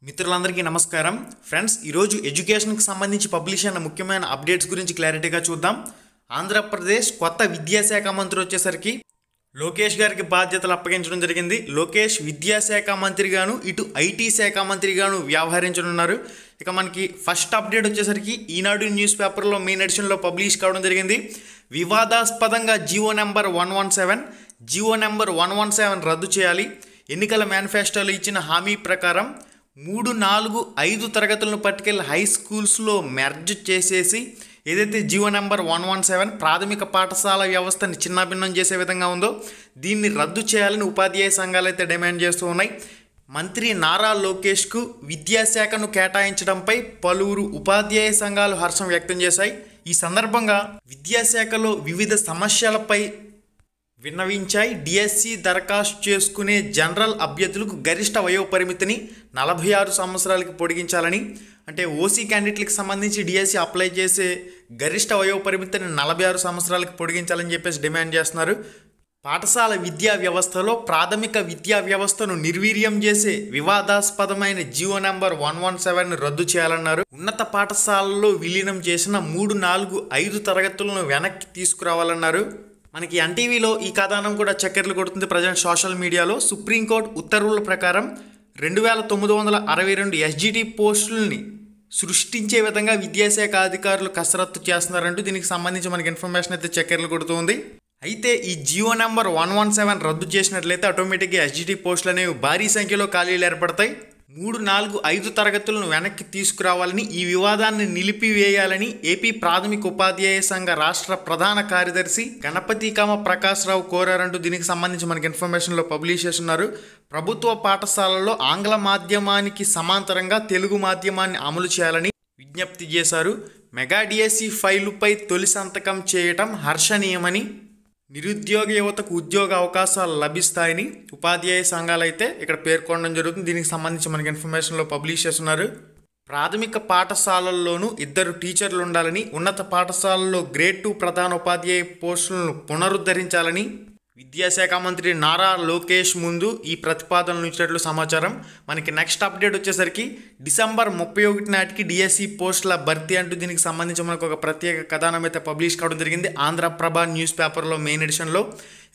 మిత్రులందరికీ నమస్కారం ఫ్రెండ్స్ ఈరోజు ఎడ్యుకేషన్కి సంబంధించి పబ్లిష్ అయిన ముఖ్యమైన అప్డేట్స్ గురించి క్లారిటీగా చూద్దాం. ఆంధ్రప్రదేశ్ కొత్త విద్యాశాఖ మంత్రి వచ్చేసరికి లోకేష్ గారికి బాధ్యతలు అప్పగించడం జరిగింది. లోకేష్ విద్యాశాఖ మంత్రిగాను ఇటు ఐటీ శాఖ మంత్రిగాను వ్యవహరించనున్నారు. ఇక మనకి ఫస్ట్ అప్డేట్ వచ్చేసరికి ఈనాడు న్యూస్ పేపర్లో మెయిన్ ఎడిషన్లో పబ్లిష్ కావడం జరిగింది. వివాదాస్పదంగా జియో నెంబర్ 117 రద్దు చేయాలి. ఎన్నికల మేనిఫెస్టోలో ఇచ్చిన హామీ ప్రకారం 3, 4, 5 తరగతులను పట్టుకెళ్ళి హై స్కూల్స్లో మెర్జ్ చేసేసి ఏదైతే జియో నెంబర్ 117 ప్రాథమిక పాఠశాల వ్యవస్థని చిన్నాభిన్నం చేసే విధంగా ఉందో దీన్ని రద్దు చేయాలని ఉపాధ్యాయ సంఘాలు అయితే డిమాండ్ చేస్తూ ఉన్నాయి. మంత్రి నారా లోకేష్కు విద్యాశాఖను కేటాయించడంపై పలువురు ఉపాధ్యాయ సంఘాలు హర్షం వ్యక్తం చేశాయి. ఈ సందర్భంగా విద్యాశాఖలో వివిధ సమస్యలపై విన్నవించాయి. డిఎస్సి దరఖాస్తు చేసుకునే జనరల్ అభ్యర్థులకు గరిష్ట వయోపరిమితిని 46 సంవత్సరాలకి పొడిగించాలని, అంటే ఓసీ క్యాండిడేట్లకు సంబంధించి డిఎస్సి అప్లై చేసే గరిష్ట వయోపరిమితిని 46 సంవత్సరాలకి పొడిగించాలని చెప్పేసి డిమాండ్ చేస్తున్నారు. పాఠశాల విద్యా వ్యవస్థలో ప్రాథమిక విద్యా వ్యవస్థను నిర్వీర్యం చేసే వివాదాస్పదమైన జియో నెంబర్ 117 రద్దు చేయాలన్నారు. ఉన్నత పాఠశాలలో విలీనం చేసిన 3, 4, 5 తరగతులను వెనక్కి తీసుకురావాలన్నారు. మనకి ఎన్టీవీలో ఈ కథనం కూడా చక్కర్లు కొడుతుంది. ప్రజెంట్ సోషల్ మీడియాలో సుప్రీంకోర్టు ఉత్తర్వుల ప్రకారం 2962 ఎస్జిటి పోస్టులని సృష్టించే విధంగా విద్యాశాఖ అధికారులు కసరత్తు చేస్తున్నారంటూ దీనికి సంబంధించి మనకి ఇన్ఫర్మేషన్ అయితే చక్కర్లు కొడుతుంది. అయితే ఈ జియో నెంబర్ 117 రద్దు చేసినట్లయితే ఆటోమేటిక్గా ఎస్జిటి పోస్టులు అనేవి భారీ సంఖ్యలో ఖాళీలు ఏర్పడతాయి. 3, 4, 5 తరగతులను వెనక్కి తీసుకురావాలని, ఈ వివాదాన్ని నిలిపివేయాలని ఏపీ ప్రాథమిక ఉపాధ్యాయ సంఘ రాష్ట్ర ప్రధాన కార్యదర్శి గణపతి కామ ప్రకాశ్రావు కోరారంటూ దీనికి సంబంధించి మనకి ఇన్ఫర్మేషన్లో పబ్లిష్ చేస్తున్నారు. ప్రభుత్వ పాఠశాలల్లో ఆంగ్ల మాధ్యమానికి సమాంతరంగా తెలుగు మాధ్యమాన్ని అమలు చేయాలని విజ్ఞప్తి చేశారు. మెగా డిఎస్సి ఫైలుపై తొలి సంతకం చేయటం హర్షణీయమని, నిరుద్యోగ యువతకు ఉద్యోగ అవకాశాలు లభిస్తాయని ఉపాధ్యాయ సంఘాలు అయితే ఇక్కడ పేర్కొనడం జరుగుతుంది. దీనికి సంబంధించి మనకి ఇన్ఫర్మేషన్లో పబ్లిష్ చేస్తున్నారు. ప్రాథమిక పాఠశాలల్లోనూ 2 టీచర్లు ఉండాలని, ఉన్నత పాఠశాలల్లో గ్రేడ్ 2 ప్రధాన ఉపాధ్యాయ పోస్టులను పునరుద్ధరించాలని విద్యాశాఖ మంత్రి నారా లోకేష్ ముందు ఈ ప్రతిపాదనలు ఇచ్చినట్లు సమాచారం. మనకి నెక్స్ట్ అప్డేట్ వచ్చేసరికి డిసెంబర్ 31 నాటికి డిఎస్సి పోస్టుల భర్తీ అంటూ దీనికి సంబంధించి మనకు ఒక ప్రత్యేక కథనం అయితే పబ్లిష్ కావడం జరిగింది ఆంధ్రప్రభ న్యూస్ పేపర్లో మెయిన్ ఎడిషన్లో.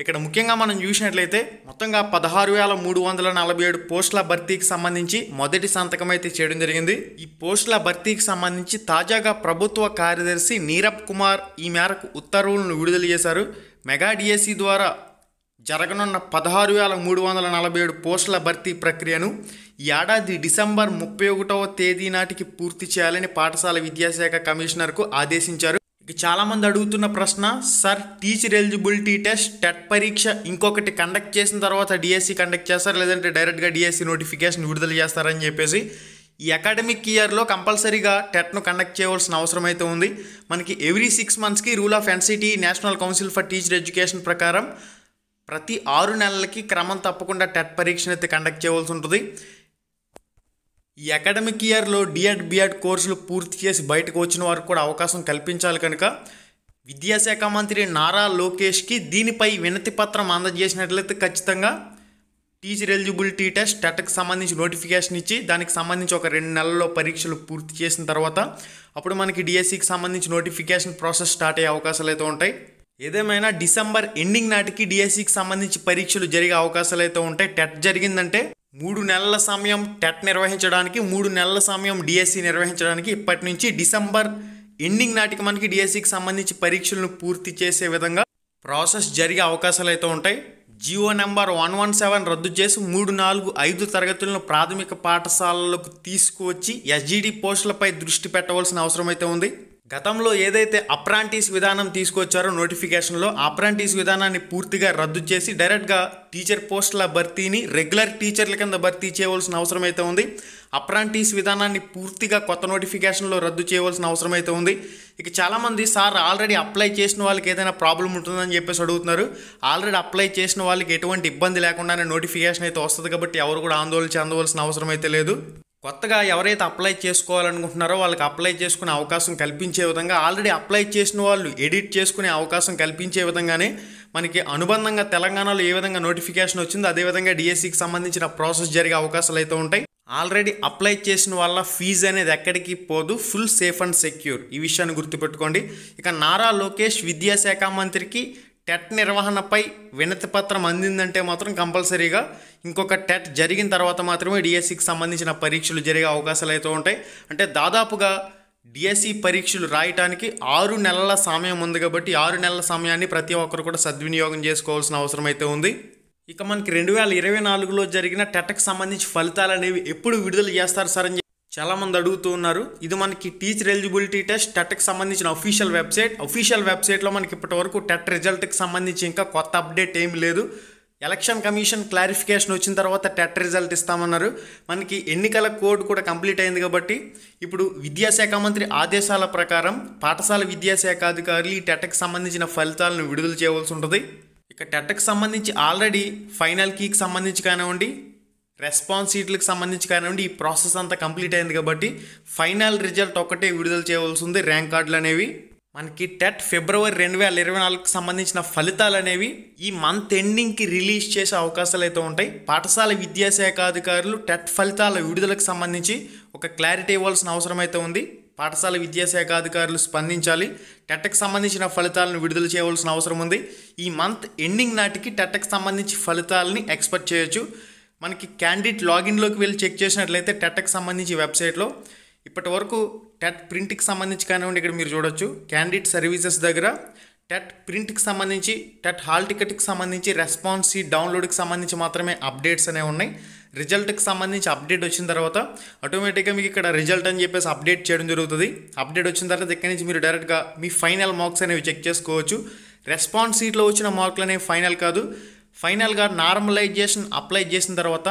ఇక్కడ ముఖ్యంగా మనం చూసినట్లయితే మొత్తంగా 16,347 పోస్టుల భర్తీకి సంబంధించి మొదటి సంతకం అయితే చేయడం జరిగింది. ఈ పోస్టుల భర్తీకి సంబంధించి తాజాగా ప్రభుత్వ కార్యదర్శి నీరబ్ కుమార్ ఈ మేరకు ఉత్తర్వులను విడుదల చేశారు. మెగా డిఎస్సి ద్వారా జరగనున్న 16,347 పోస్టుల భర్తీ ప్రక్రియను ఈ ఏడాది డిసెంబర్ 31వ తేదీ నాటికి పూర్తి చేయాలని పాఠశాల విద్యాశాఖ కమిషనర్కు ఆదేశించారు. ఇక చాలామంది అడుగుతున్న ప్రశ్న, sir teacher eligibility test TET పరీక్ష ఇంకొకటి కండక్ట్ చేసిన తర్వాత డిఎస్సి కండక్ట్ చేస్తారు, లేదంటే డైరెక్ట్గా డిఎస్సి నోటిఫికేషన్ విడుదల చేస్తారని చెప్పేసి. ఈ అకాడమిక్ ఇయర్లో కంపల్సరీగా టెట్ను కండక్ట్ చేయవలసిన అవసరం అయితే ఉంది. మనకి ఎవ్రీ 6 మంత్స్కి rule of NCT national council for teacher education ప్రకారం ప్రతి 6 నెలలకి క్రమం తప్పకుండా టెట్ పరీక్షను అయితే కండక్ట్ చేయవలసి ఉంటుంది. ఈ అకాడమిక్ ఇయర్లో డిఎడ్ బిఎడ్ కోర్సులు పూర్తి చేసి బయటకు వచ్చిన వారికి కూడా అవకాశం కల్పించాలి కనుక విద్యాశాఖ మంత్రి నారా లోకేష్కి దీనిపై వినతి పత్రం అందజేసినట్లయితే ఖచ్చితంగా టీచర్ ఎలిజిబిలిటీ టెస్ట్ టెట్కి సంబంధించి నోటిఫికేషన్ ఇచ్చి దానికి సంబంధించి ఒక 2 నెలల్లో పరీక్షలు పూర్తి చేసిన తర్వాత అప్పుడు మనకి డిఎస్సికి సంబంధించి నోటిఫికేషన్ ప్రాసెస్ స్టార్ట్ అయ్యే అవకాశాలు అయితే ఉంటాయి. ఏదేమైనా డిసెంబర్ ఎండింగ్ నాటికి డిఎస్సికి సంబంధించి పరీక్షలు జరిగే అవకాశాలు అయితే ఉంటాయి. టెట్ జరిగిందంటే 3 నెలల సమయం టెట్ నిర్వహించడానికి, 3 నెలల సమయం డిఎస్సి నిర్వహించడానికి ఇప్పటి నుంచి డిసెంబర్ ఎండింగ్ నాటికి మనకి డిఎస్సికి సంబంధించి పరీక్షలను పూర్తి చేసే విధంగా ప్రాసెస్ జరిగే అవకాశాలు అయితే ఉంటాయి. జియో నెంబర్ 117 రద్దు చేసి 3, 4, 5 తరగతులను ప్రాథమిక పాఠశాలలకు తీసుకువచ్చి ఎస్జిటి పోస్టులపై దృష్టి పెట్టవలసిన అవసరం అయితే ఉంది. గతంలో ఏదైతే అప్రాంటిస్ విధానం తీసుకొచ్చారో నోటిఫికేషన్లో అప్రాంటిస్ విధానాన్ని పూర్తిగా రద్దు చేసి డైరెక్ట్గా టీచర్ పోస్టుల భర్తీని రెగ్యులర్ టీచర్ల కింద భర్తీ చేయవలసిన అవసరం అయితే ఉంది. అప్రాంటిస్ విధానాన్ని పూర్తిగా కొత్త నోటిఫికేషన్లో రద్దు చేయవలసిన అవసరం అయితే ఉంది. ఇక చాలామంది సార్ ఆల్రెడీ అప్లై చేసిన వాళ్ళకి ఏదైనా ప్రాబ్లం ఉంటుందని చెప్పేసి అడుగుతున్నారు. ఆల్రెడీ అప్లై చేసిన వాళ్ళకి ఎటువంటి ఇబ్బంది లేకుండానే నోటిఫికేషన్ అయితే వస్తుంది కాబట్టి ఎవరు కూడా ఆందోళన చెందవలసిన అవసరం అయితే లేదు. కొత్తగా ఎవరైతే అప్లై చేసుకోవాలనుకుంటున్నారో వాళ్ళకి అప్లై చేసుకునే అవకాశం కల్పించే విధంగా, ఆల్రెడీ అప్లై చేసిన వాళ్ళు ఎడిట్ చేసుకునే అవకాశం కల్పించే విధంగానే మనకి అనుబంధంగా తెలంగాణలో ఏ విధంగా నోటిఫికేషన్ వచ్చిందో అదేవిధంగా డిఎస్సికి సంబంధించిన ప్రాసెస్ జరిగే అవకాశాలు అయితే ఉంటాయి. ఆల్రెడీ అప్లై చేసిన వాళ్ళ ఫీజు అనేది ఎక్కడికి పోదు, ఫుల్ సేఫ్ అండ్ సెక్యూర్. ఈ విషయాన్ని గుర్తుపెట్టుకోండి. ఇక నారా లోకేష్ విద్యాశాఖ మంత్రికి టెట్ నిర్వహణపై వినతి పత్రం అందిందంటే మాత్రం కంపల్సరీగా ఇంకొక టెట్ జరిగిన తర్వాత మాత్రమే డిఎస్సికి సంబంధించిన పరీక్షలు జరిగే అవకాశాలు అయితే ఉంటాయి. అంటే దాదాపుగా డిఎస్సి పరీక్షలు రాయటానికి 6 నెలల సమయం ఉంది కాబట్టి 6 నెలల సమయాన్ని ప్రతి ఒక్కరు కూడా సద్వినియోగం చేసుకోవాల్సిన అవసరం అయితే ఉంది. ఇక మనకి 2024లో జరిగిన టెట్కి సంబంధించి ఫలితాలు అనేవి ఎప్పుడు విడుదల చేస్తారు సార్ అని చాలామంది అడుగుతూ ఉన్నారు. ఇది మనకి టీచర్ ఎలిజిబిలిటీ టెస్ట్ టెట్కి సంబంధించిన అఫీషియల్ వెబ్సైట్లో మనకి ఇప్పటి వరకు టెట్ రిజల్ట్కి సంబంధించి ఇంకా కొత్త అప్డేట్ ఏమి లేదు. ఎలక్షన్ కమిషన్ క్లారిఫికేషన్ వచ్చిన తర్వాత టెట్ రిజల్ట్ ఇస్తామన్నారు. మనకి ఎన్నికల కోడ్ కూడా కంప్లీట్ అయింది కాబట్టి ఇప్పుడు విద్యాశాఖ మంత్రి ఆదేశాల ప్రకారం పాఠశాల విద్యాశాఖ అధికారులు ఈ టెట్కి సంబంధించిన ఫలితాలను విడుదల చేయవలసి ఉంటుంది. ఇక టెట్కి సంబంధించి ఆల్రెడీ ఫైనల్ కీకి సంబంధించి కానివ్వండి, రెస్పాన్స్ షీట్లకు సంబంధించి కానివ్వండి, ఈ ప్రాసెస్ అంతా కంప్లీట్ అయింది కాబట్టి ఫైనల్ రిజల్ట్ ఒక్కటే విడుదల చేయవలసి ఉంది. ర్యాంక్ కార్డులు అనేవి మనకి టెట్ ఫిబ్రవరి 2024కి సంబంధించిన ఫలితాలు అనేవి ఈ మంత్ ఎండింగ్కి రిలీజ్ చేసే అవకాశాలు అయితే ఉంటాయి. పాఠశాల విద్యాశాఖ అధికారులు టెట్ ఫలితాల విడుదలకు సంబంధించి ఒక క్లారిటీ ఇవ్వాల్సిన అవసరం అయితే ఉంది. పాఠశాల విద్యాశాఖ అధికారులు స్పందించాలి. టెట్కి సంబంధించిన ఫలితాలను విడుదల చేయవలసిన అవసరం ఉంది. ఈ మంత్ ఎండింగ్ నాటికి టెట్కి సంబంధించి ఫలితాలని ఎక్స్పెక్ట్ చేయొచ్చు. మనకి క్యాండిడేట్ లాగిన్లోకి వెళ్ళి చెక్ చేసినట్లయితే టెట్కి సంబంధించి వెబ్సైట్లో ఇప్పటి వరకు టెట్ ప్రింట్కి సంబంధించి కానివ్వండి, ఇక్కడ మీరు చూడొచ్చు క్యాండిడేట్ సర్వీసెస్ దగ్గర టెట్ ప్రింట్కి సంబంధించి, టెట్ హాల్ టికెట్కి సంబంధించి, రెస్పాన్స్ షీట్ డౌన్లోడ్కి సంబంధించి మాత్రమే అప్డేట్స్ అనేవి ఉన్నాయి. రిజల్ట్కి సంబంధించి అప్డేట్ వచ్చిన తర్వాత ఆటోమేటిక్గా మీకు ఇక్కడ రిజల్ట్ అని చెప్పేసి అప్డేట్ చేయడం జరుగుతుంది. అప్డేట్ వచ్చిన తర్వాత ఇక్కడి నుంచి మీరు డైరెక్ట్గా మీ ఫైనల్ మార్క్స్ అనేవి చెక్ చేసుకోవచ్చు. రెస్పాన్స్ షీట్లో వచ్చిన మార్కులు అనేవి ఫైనల్ కాదు. ఫైనల్గా నార్మలైజేషన్ అప్లై చేసిన తర్వాత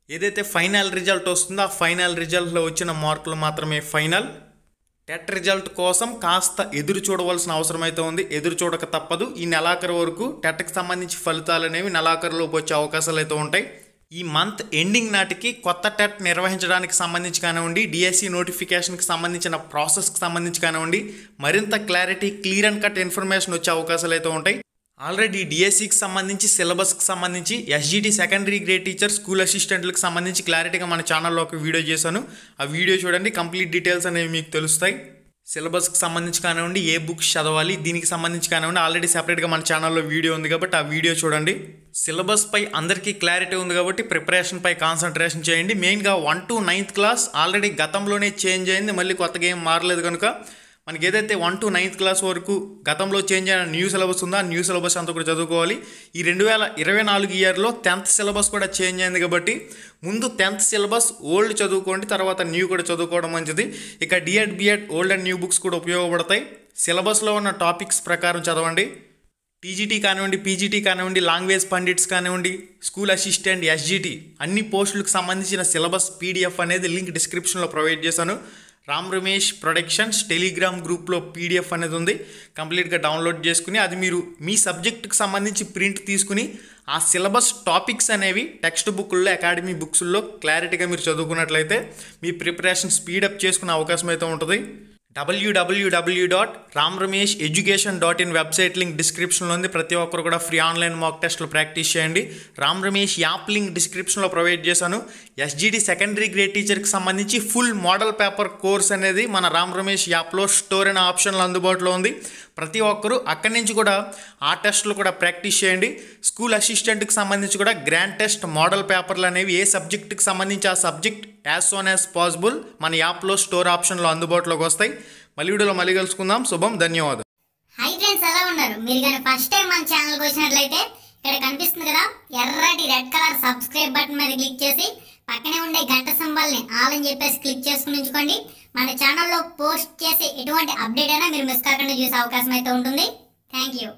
ఏదైతే ఫైనల్ రిజల్ట్ వస్తుందో ఆ ఫైనల్ రిజల్ట్లో వచ్చిన మార్కులు మాత్రమే ఫైనల్. టెట్ రిజల్ట్ కోసం కాస్త ఎదురు చూడవలసిన అవసరం అయితే ఉంది. ఎదురు చూడక తప్పదు. ఈ నెలాఖరు వరకు టెట్కి సంబంధించి ఫలితాలు అనేవి నెలాఖరులోపు వచ్చే అవకాశాలు అయితే ఉంటాయి. ఈ మంత్ ఎండింగ్ నాటికి కొత్త టెట్ నిర్వహించడానికి సంబంధించి కానివ్వండి, డిఎస్సి నోటిఫికేషన్కి సంబంధించిన ప్రాసెస్కి సంబంధించి కానివ్వండి, మరింత clarity, clear and cut information వచ్చే అవకాశాలు అయితే ఉంటాయి. ఆల్రెడీ డిఎస్సికి సంబంధించి, సిలబస్కి సంబంధించి, SGT secondary grade teacher, school అసిస్టెంట్లకు సంబంధించి క్లారిటీగా మన ఛానల్లో ఒక వీడియో చేశాను. ఆ వీడియో చూడండి, కంప్లీట్ డీటెయిల్స్ అనేవి మీకు తెలుస్తాయి. సిలబస్కి సంబంధించి కానివ్వండి, ఏ బుక్స్ చదవాలి, దీనికి సంబంధించి కానివ్వండి, ఆల్రెడీ సెపరేట్గా మన ఛానల్లో వీడియో ఉంది కాబట్టి ఆ వీడియో చూడండి. సిలబస్పై అందరికీ క్లారిటీ ఉంది కాబట్టి ప్రిపరేషన్పై కాన్సన్ట్రేషన్ చేయండి. మెయిన్గా 1 to 9th క్లాస్ ఆల్రెడీ గతంలోనే చేంజ్ అయింది, మళ్ళీ కొత్తగా ఏం మారలేదు కనుక మనకి ఏదైతే 1 to 9th క్లాస్ వరకు గతంలో చేంజ్ అయిన న్యూ సిలబస్ ఉందో ఆ న్యూ సిలబస్ అంతా కూడా చదువుకోవాలి. ఈ 2024 ఇయర్లో 10th సిలబస్ కూడా చేంజ్ అయింది కాబట్టి ముందు 10th సిలబస్ ఓల్డ్ చదువుకోండి, తర్వాత న్యూ కూడా చదువుకోవడం మంచిది. ఇక DEd, BEd old and new books కూడా ఉపయోగపడతాయి. సిలబస్లో ఉన్న టాపిక్స్ ప్రకారం చదవండి. టీజీటీ కానివ్వండి, పీజీటీ కానివ్వండి, లాంగ్వేజ్ పండిట్స్ కానివ్వండి, స్కూల్ అసిస్టెంట్, ఎస్జిటి అన్ని పోస్టులకు సంబంధించిన సిలబస్ పీడిఎఫ్ అనేది లింక్ డిస్క్రిప్షన్లో ప్రొవైడ్ చేశాను. రామ్ రమేష్ ప్రొడక్షన్స్ టెలిగ్రామ్ గ్రూప్లో పీడిఎఫ్ అనేది ఉంది. కంప్లీట్గా డౌన్లోడ్ చేసుకుని అది మీరు మీ సబ్జెక్టుకి సంబంధించి ప్రింట్ తీసుకుని ఆ సిలబస్ టాపిక్స్ అనేవి టెక్స్ట్ బుక్ల్లో, అకాడమీ బుక్స్లో క్లారిటీగా మీరు చదువుకున్నట్లయితే మీ ప్రిపరేషన్ స్పీడప్ చేసుకునే అవకాశం అయితే ఉంటుంది. www.ramramesheducation.in వెబ్సైట్ లింక్ డిస్క్రిప్షన్లో ఉంది. ప్రతి ఒక్కరు కూడా ఫ్రీ ఆన్లైన్ మాక్ టెస్ట్లు ప్రాక్టీస్ చేయండి. రామ్ రమేష్ యాప్ లింక్ డిస్క్రిప్షన్లో ప్రొవైడ్ చేశాను. ఎస్జిటి సెకండరీ గ్రేడ్ టీచర్కి సంబంధించి ఫుల్ మోడల్ పేపర్ కోర్స్ అనేది మన రామ్ రమేష్ యాప్లో స్టోర్ అనే ఆప్షన్లో అందుబాటులో ఉంది. ప్రతి ఒక్కరూ అక్కడి నుంచి కూడా ఆ టెస్ట్లు కూడా ప్రాక్టీస్ చేయండి. స్కూల్ అసిస్టెంట్కి సంబంధించి కూడా గ్రాండ్ టెస్ట్ మోడల్ పేపర్లు అనేవి ఏ సబ్జెక్టుకి సంబంధించి ఆ సబ్జెక్ట్ యాజ్ సోన్ యాజ్ పాసిబుల్ మన యాప్లో స్టోర్ ఆప్షన్లో అందుబాటులోకి వస్తాయి. మళ్ళీ వీడియోలో మళ్ళీ కలుసుకుందాం. శుభం, ధన్యవాదాలు. హై ఫ్రెండ్స్, ఎలా ఉన్నారు? మీరు కానీ ఫస్ట్ టైం మన ఛానల్కి వచ్చినట్లయితే ఇక్కడ కనిపిస్తుంది కదా ఎర్రటి రెడ్ కలర్ సబ్స్క్రైబ్ బటన్ మీద క్లిక్ చేసి పక్కనే ఉండే గంట సింబల్ని ఆల్ అని చెప్పేసి క్లిక్ చేసుకుని ఉంచుకోండి. మన ఛానల్లో పోస్ట్ చేసే ఎటువంటి అప్డేట్ అయినా మీరు మిస్ కాకుండా చూసే అవకాశం అయితే ఉంటుంది. Thank you.